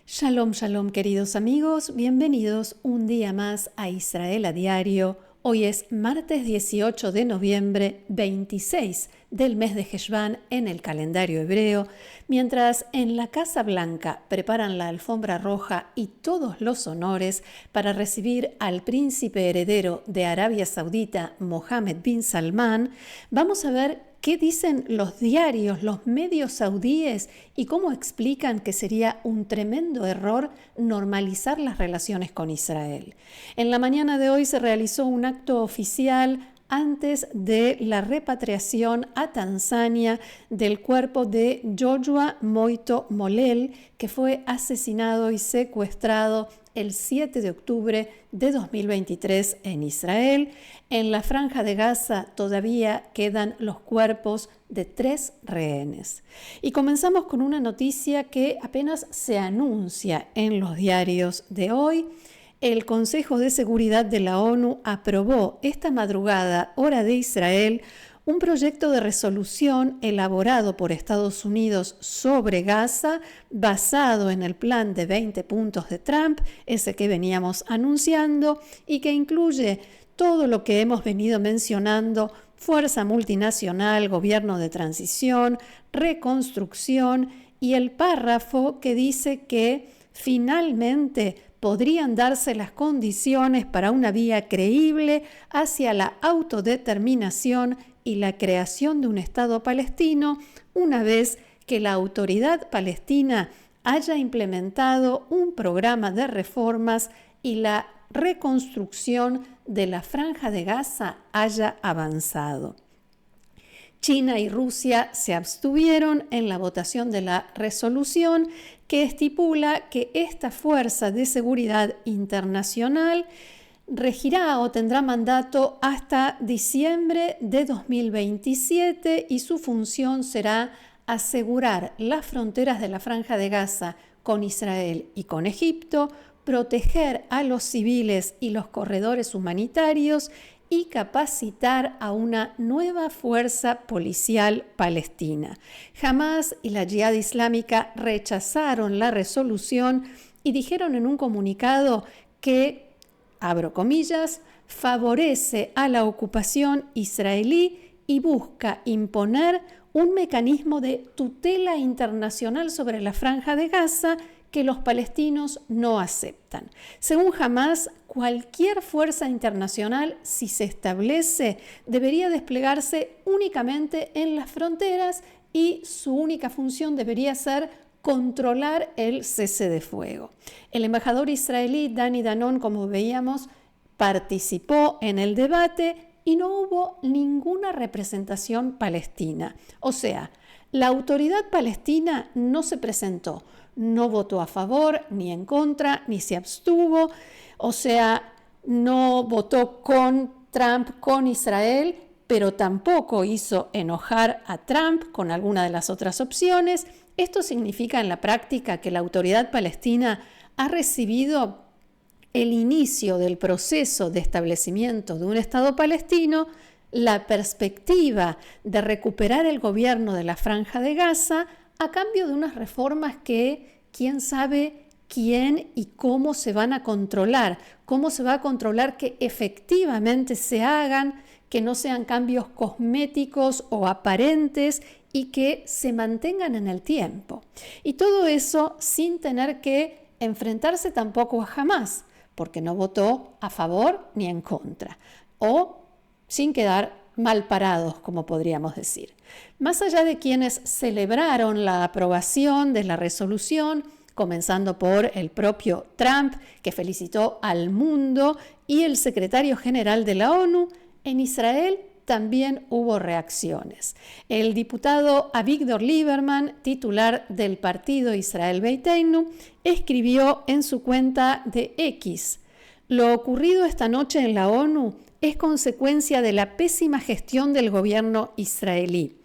Shalom, shalom, queridos amigos, bienvenidos un día más a Israel a Diario. Hoy es martes 18 de noviembre, 26 del mes de Heshvan en el calendario hebreo, mientras en la Casa Blanca preparan la alfombra roja y todos los honores para recibir al príncipe heredero de Arabia Saudita, Mohammed bin Salman. Vamos a ver qué dicen los diarios, los medios saudíes y cómo explican que sería un tremendo error normalizar las relaciones con Israel. En la mañana de hoy se realizó un acto oficial antes de la repatriación a Tanzania del cuerpo de Joshua Moito Molel, que fue asesinado y secuestrado el 7 de octubre de 2023 en Israel. En la Franja de Gaza todavía quedan los cuerpos de 3 rehenes. Y comenzamos con una noticia que apenas se anuncia en los diarios de hoy. El Consejo de Seguridad de la ONU aprobó esta madrugada, hora de Israel, un proyecto de resolución elaborado por Estados Unidos sobre Gaza, basado en el plan de 20 puntos de Trump, ese que veníamos anunciando, y que incluye todo lo que hemos venido mencionando: fuerza multinacional, gobierno de transición, reconstrucción, y el párrafo que dice que finalmente podrían darse las condiciones para una vía creíble hacia la autodeterminación y la creación de un Estado palestino, una vez que la autoridad palestina haya implementado un programa de reformas y la reconstrucción de la Franja de Gaza haya avanzado. China y Rusia se abstuvieron en la votación de la resolución que estipula que esta fuerza de seguridad internacional regirá o tendrá mandato hasta diciembre de 2027 y su función será asegurar las fronteras de la Franja de Gaza con Israel y con Egipto, proteger a los civiles y los corredores humanitarios y capacitar a una nueva fuerza policial palestina. Hamás y la Yihad Islámica rechazaron la resolución y dijeron en un comunicado que, abro comillas, favorece a la ocupación israelí y busca imponer un mecanismo de tutela internacional sobre la Franja de Gaza que los palestinos no aceptan. Según Hamás, cualquier fuerza internacional, si se establece, debería desplegarse únicamente en las fronteras y su única función debería ser controlar el cese de fuego. El embajador israelí Dani Danon, como veíamos, participó en el debate y no hubo ninguna representación palestina. O sea, la autoridad palestina no se presentó, no votó a favor, ni en contra, ni se abstuvo, o sea, no votó con Trump, con Israel, pero tampoco hizo enojar a Trump con alguna de las otras opciones. Esto significa en la práctica que la autoridad palestina ha recibido el inicio del proceso de establecimiento de un Estado palestino, la perspectiva de recuperar el gobierno de la Franja de Gaza a cambio de unas reformas que quién sabe quién y cómo se van a controlar, cómo se va a controlar que efectivamente se hagan, que no sean cambios cosméticos o aparentes y que se mantengan en el tiempo. Y todo eso sin tener que enfrentarse tampoco a Hamás, porque no votó a favor ni en contra, o sin quedar mal parados, como podríamos decir. Más allá de quienes celebraron la aprobación de la resolución, comenzando por el propio Trump, que felicitó al mundo, y el secretario general de la ONU, en Israel también hubo reacciones. El diputado Avigdor Lieberman, titular del partido Israel Beiteinu, escribió en su cuenta de X: lo ocurrido esta noche en la ONU es consecuencia de la pésima gestión del gobierno israelí.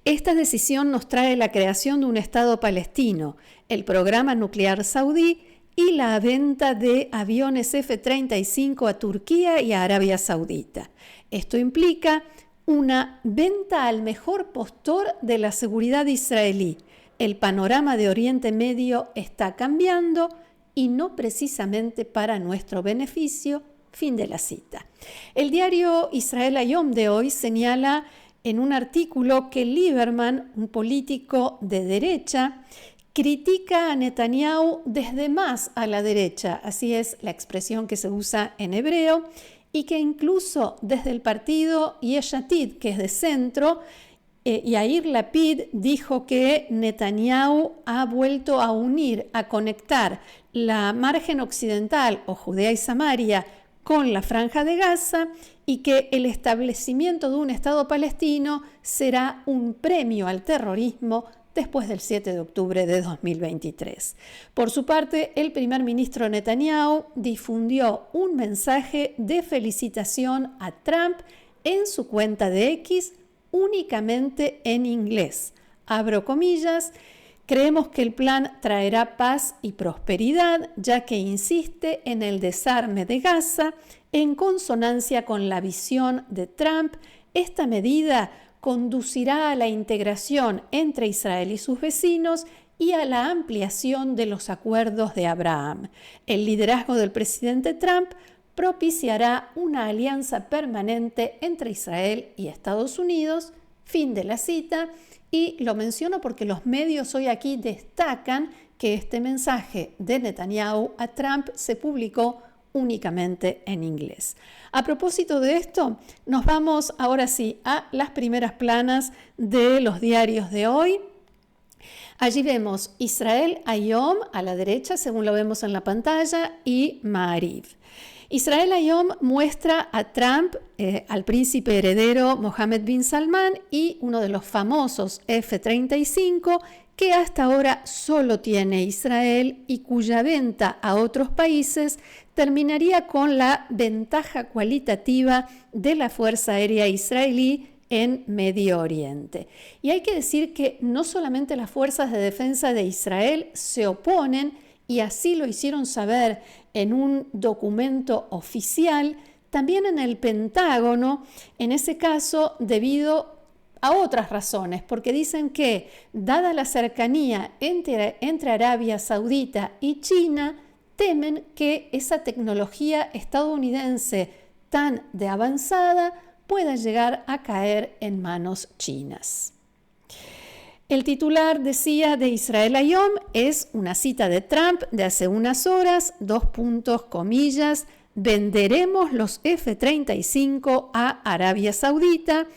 Esta decisión nos trae la creación de un Estado palestino, el programa nuclear saudí y la venta de aviones F-35 a Turquía y a Arabia Saudita. Esto implica una venta al mejor postor de la seguridad israelí. El panorama de Oriente Medio está cambiando y no precisamente para nuestro beneficio. Fin de la cita. El diario Israel Hayom de hoy señala en un artículo que Lieberman, un político de derecha, critica a Netanyahu desde más a la derecha, así es la expresión que se usa en hebreo, y que incluso desde el partido Yesh Atid, que es de centro, Yair Lapid dijo que Netanyahu ha vuelto a unir, a conectar la margen occidental o Judea y Samaria con la Franja de Gaza y que el establecimiento de un Estado palestino será un premio al terrorismo después del 7 de octubre de 2023. Por su parte, el primer ministro Netanyahu difundió un mensaje de felicitación a Trump en su cuenta de X únicamente en inglés. Abro comillas. Creemos que el plan traerá paz y prosperidad, ya que insiste en el desarme de Gaza. En consonancia con la visión de Trump, esta medida conducirá a la integración entre Israel y sus vecinos y a la ampliación de los acuerdos de Abraham. El liderazgo del presidente Trump propiciará una alianza permanente entre Israel y Estados Unidos. Fin de la cita. Y lo menciono porque los medios hoy aquí destacan que este mensaje de Netanyahu a Trump se publicó únicamente en inglés. A propósito de esto, nos vamos ahora sí a las primeras planas de los diarios de hoy. Allí vemos Israel Hayom a la derecha, según lo vemos en la pantalla, y Ma'ariv. Israel Hayom muestra a Trump, al príncipe heredero Mohammed bin Salman y uno de los famosos F-35 que hasta ahora solo tiene Israel y cuya venta a otros países terminaría con la ventaja cualitativa de la Fuerza Aérea Israelí en Medio Oriente. Y hay que decir que no solamente las fuerzas de defensa de Israel se oponen, y así lo hicieron saber en un documento oficial, también en el Pentágono, en ese caso debido a otras razones, porque dicen que, dada la cercanía entre Arabia Saudita y China, temen que esa tecnología estadounidense tan de avanzada pueda llegar a caer en manos chinas. El titular, decía, de Israel Hayom es una cita de Trump de hace unas horas, comillas, venderemos los F-35 a Arabia Saudita,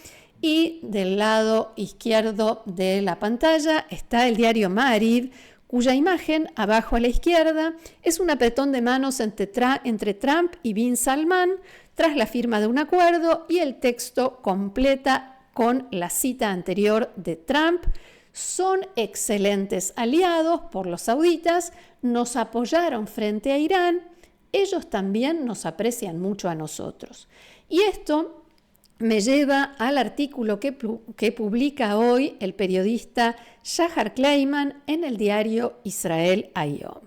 y del lado izquierdo de la pantalla está el diario Ma'ariv, cuya imagen, abajo a la izquierda, es un apretón de manos entre Trump y bin Salman tras la firma de un acuerdo, y el texto completa con la cita anterior de Trump. Son excelentes aliados por los sauditas, nos apoyaron frente a Irán, ellos también nos aprecian mucho a nosotros. Y esto me lleva al artículo que publica hoy el periodista Shahar Kleiman en el diario Israel Hayom.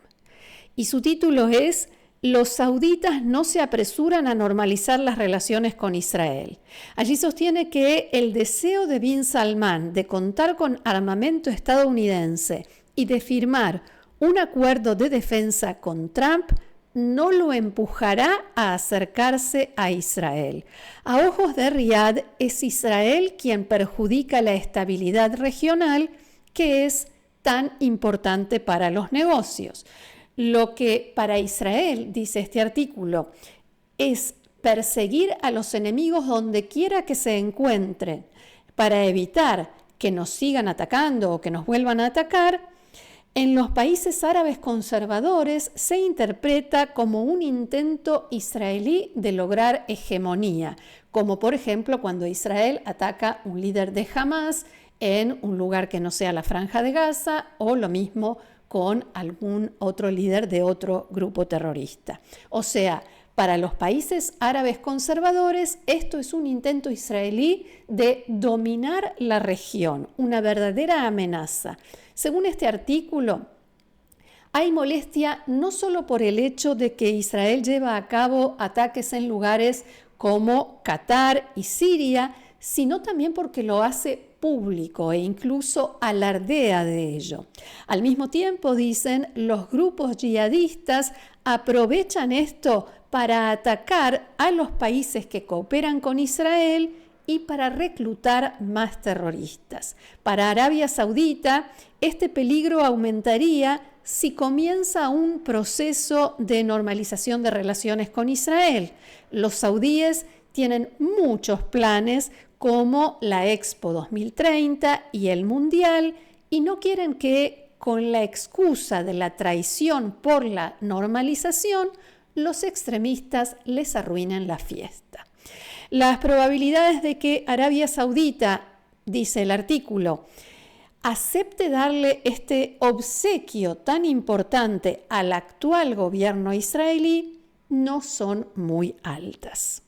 Y su título es «Los sauditas no se apresuran a normalizar las relaciones con Israel». Allí sostiene que el deseo de bin Salman de contar con armamento estadounidense y de firmar un acuerdo de defensa con Trump no lo empujará a acercarse a Israel. A ojos de Riad, es Israel quien perjudica la estabilidad regional que es tan importante para los negocios. Lo que para Israel, dice este artículo, es perseguir a los enemigos donde quiera que se encuentren para evitar que nos sigan atacando o que nos vuelvan a atacar, en los países árabes conservadores se interpreta como un intento israelí de lograr hegemonía, como por ejemplo cuando Israel ataca un líder de Hamas en un lugar que no sea la Franja de Gaza, o lo mismo con algún otro líder de otro grupo terrorista. O sea, para los países árabes conservadores, esto es un intento israelí de dominar la región, una verdadera amenaza. Según este artículo, Hay molestia no solo por el hecho de que Israel lleva a cabo ataques en lugares como Qatar y Siria, sino también porque lo hace público e incluso alardea de ello. Al mismo tiempo, dicen, los grupos yihadistas aprovechan esto para atacar a los países que cooperan con Israel y para reclutar más terroristas. Para Arabia Saudita, este peligro aumentaría si comienza un proceso de normalización de relaciones con Israel. Los saudíes tienen muchos planes como la Expo 2030 y el Mundial y no quieren que con la excusa de la traición por la normalización los extremistas les arruinen la fiesta. Las probabilidades de que Arabia Saudita, dice el artículo, acepte darle este obsequio tan importante al actual gobierno israelí no son muy altas.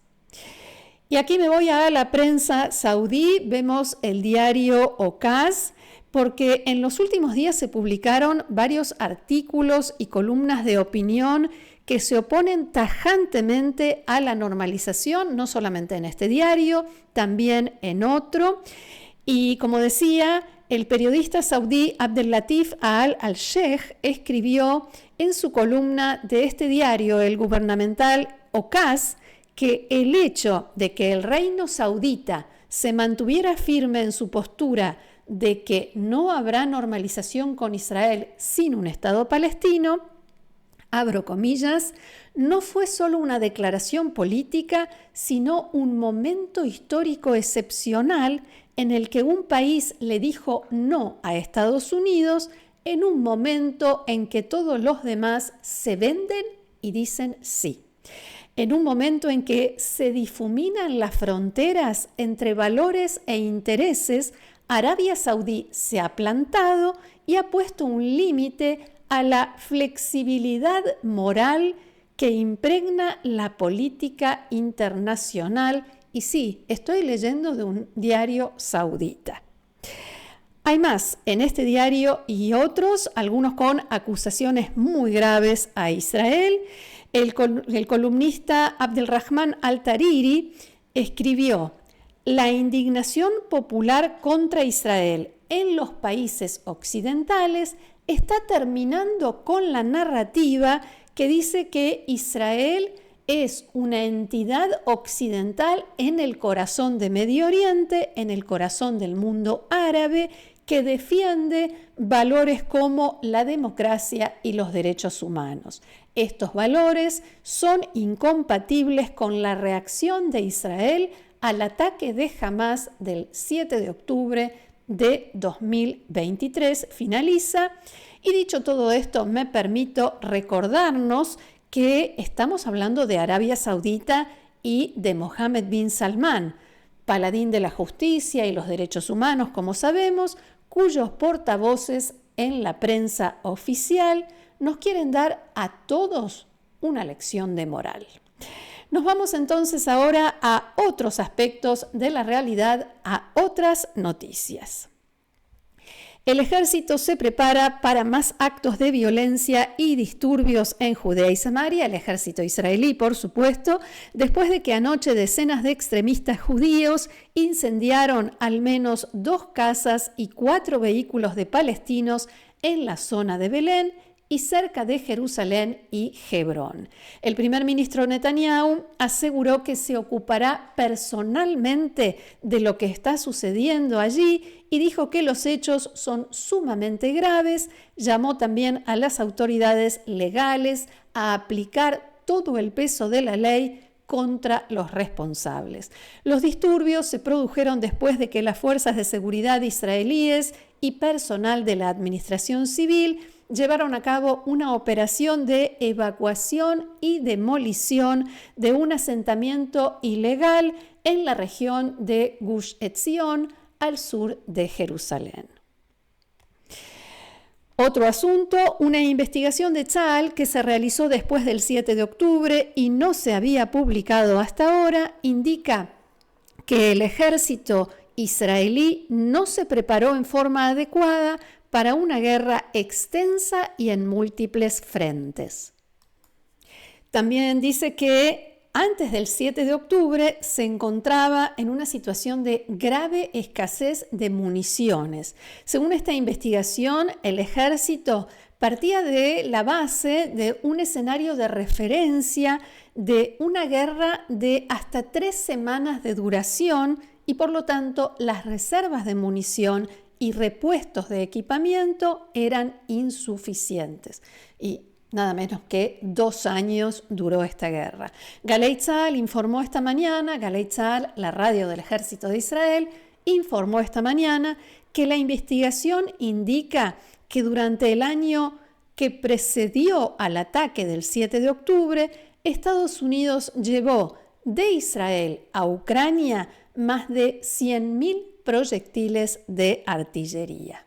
Y aquí me voy a la prensa saudí, vemos el diario Okaz, porque en los últimos días se publicaron varios artículos y columnas de opinión que se oponen tajantemente a la normalización, no solamente en este diario, también en otro. Y como decía, el periodista saudí Abdellatif al-Sheikh escribió en su columna de este diario, el gubernamental Okaz, que el hecho de que el reino saudita se mantuviera firme en su postura de que no habrá normalización con Israel sin un Estado palestino, abro comillas, no fue solo una declaración política, sino un momento histórico excepcional en el que un país le dijo no a Estados Unidos en un momento en que todos los demás se venden y dicen sí. En un momento en que se difuminan las fronteras entre valores e intereses, Arabia Saudí se ha plantado y ha puesto un límite a la flexibilidad moral que impregna la política internacional. Y sí, estoy leyendo de un diario saudita. Hay más en este diario y otros, algunos con acusaciones muy graves a Israel. El columnista Abdelrahman Al-Tariri escribió: la indignación popular contra Israel en los países occidentales está terminando con la narrativa que dice que Israel es una entidad occidental en el corazón de Medio Oriente, en el corazón del mundo árabe, que defiende valores como la democracia y los derechos humanos. Estos valores son incompatibles con la reacción de Israel al ataque de Hamás del 7 de octubre de 2023, finaliza. Y dicho todo esto, me permito recordarnos que estamos hablando de Arabia Saudita y de Mohammed bin Salman, paladín de la justicia y los derechos humanos, como sabemos, cuyos portavoces en la prensa oficial nos quieren dar a todos una lección de moral. Nos vamos entonces ahora a otros aspectos de la realidad, a otras noticias. El ejército se prepara para más actos de violencia y disturbios en Judea y Samaria, el ejército israelí, por supuesto, después de que anoche decenas de extremistas judíos incendiaron al menos 2 casas y 4 vehículos de palestinos en la zona de Belén y cerca de Jerusalén y Hebrón. El primer ministro Netanyahu aseguró que se ocupará personalmente de lo que está sucediendo allí y dijo que los hechos son sumamente graves. Llamó también a las autoridades legales a aplicar todo el peso de la ley contra los responsables. Los disturbios se produjeron después de que las fuerzas de seguridad israelíes y personal de la administración civil llevaron a cabo una operación de evacuación y demolición de un asentamiento ilegal en la región de Gush Etzion, al sur de Jerusalén. Otro asunto, una investigación de Tzahal que se realizó después del 7 de octubre y no se había publicado hasta ahora, indica que el ejército israelí no se preparó en forma adecuada para una guerra extensa y en múltiples frentes. También dice que antes del 7 de octubre se encontraba en una situación de grave escasez de municiones. Según esta investigación, el ejército partía de la base de un escenario de referencia de una guerra de hasta 3 semanas de duración y por lo tanto las reservas de munición y repuestos de equipamiento eran insuficientes. Y nada menos que 2 años duró esta guerra. Galei Tzahal informó esta mañana, Galei Tzahal, la radio del Ejército de Israel, informó esta mañana que la investigación indica que durante el año que precedió al ataque del 7 de octubre, Estados Unidos llevó de Israel a Ucrania más de 100.000 proyectiles de artillería.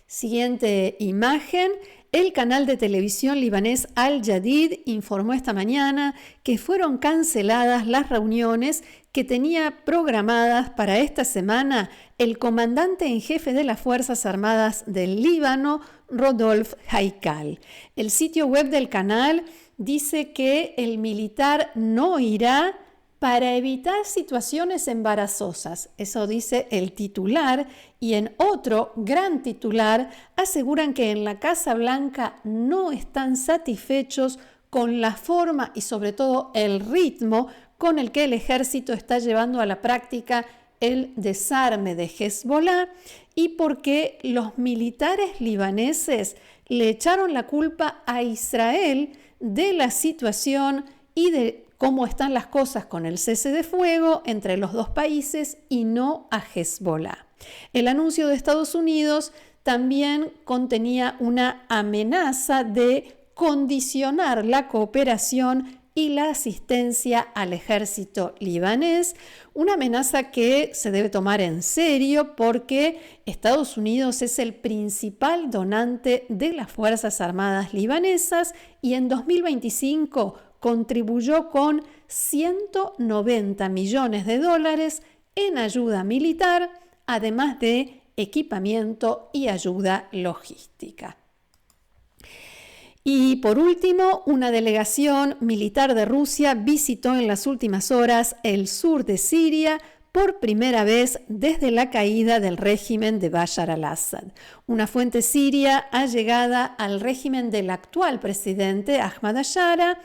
Siguiente imagen. El canal de televisión libanés Al Jadid informó esta mañana que fueron canceladas las reuniones que tenía programadas para esta semana el comandante en jefe de las Fuerzas Armadas del Líbano, Rodolf Haikal. El sitio web del canal dice que el militar no irá para evitar situaciones embarazosas. Eso dice el titular, y en otro gran titular aseguran que en la Casa Blanca no están satisfechos con la forma y sobre todo el ritmo con el que el ejército está llevando a la práctica el desarme de Hezbollah y porque los militares libaneses le echaron la culpa a Israel de la situación y de cómo están las cosas con el cese de fuego entre los dos países y no a Hezbollah. El anuncio de Estados Unidos también contenía una amenaza de condicionar la cooperación y la asistencia al ejército libanés, una amenaza que se debe tomar en serio porque Estados Unidos es el principal donante de las Fuerzas Armadas libanesas y en 2025 contribuyó con $190 millones en ayuda militar, además de equipamiento y ayuda logística. Y por último, una delegación militar de Rusia visitó en las últimas horas el sur de Siria por primera vez desde la caída del régimen de Bashar al-Assad. Una fuente siria allegada al régimen del actual presidente Ahmadinejad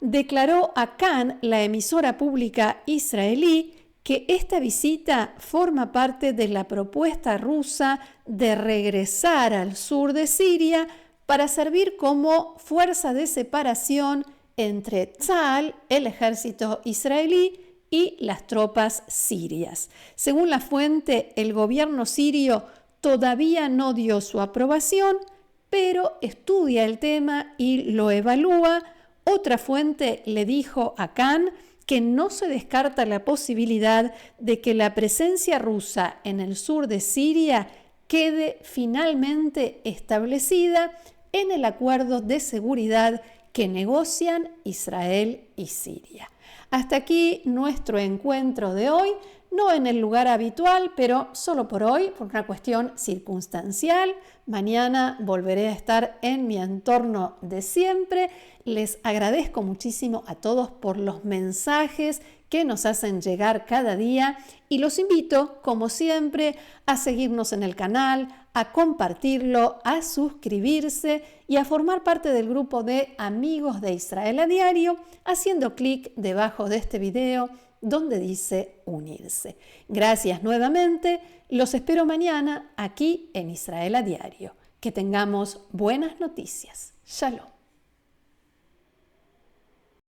declaró a Kan, la emisora pública israelí, que esta visita forma parte de la propuesta rusa de regresar al sur de Siria para servir como fuerza de separación entre Tzahal, el ejército israelí, y las tropas sirias. Según la fuente, el gobierno sirio todavía no dio su aprobación, pero estudia el tema y lo evalúa. Otra fuente le dijo a Kan que no se descarta la posibilidad de que la presencia rusa en el sur de Siria quede finalmente establecida en el acuerdo de seguridad que negocian Israel y Siria. Hasta aquí nuestro encuentro de hoy, no en el lugar habitual, pero solo por hoy, por una cuestión circunstancial. Mañana volveré a estar en mi entorno de siempre. Les agradezco muchísimo a todos por los mensajes que nos hacen llegar cada día y los invito, como siempre, a seguirnos en el canal, a compartirlo, a suscribirse y a formar parte del grupo de Amigos de Israel a Diario, haciendo clic debajo de este video donde dice unirse. Gracias nuevamente, los espero mañana aquí en Israel a Diario. Que tengamos buenas noticias. Shalom.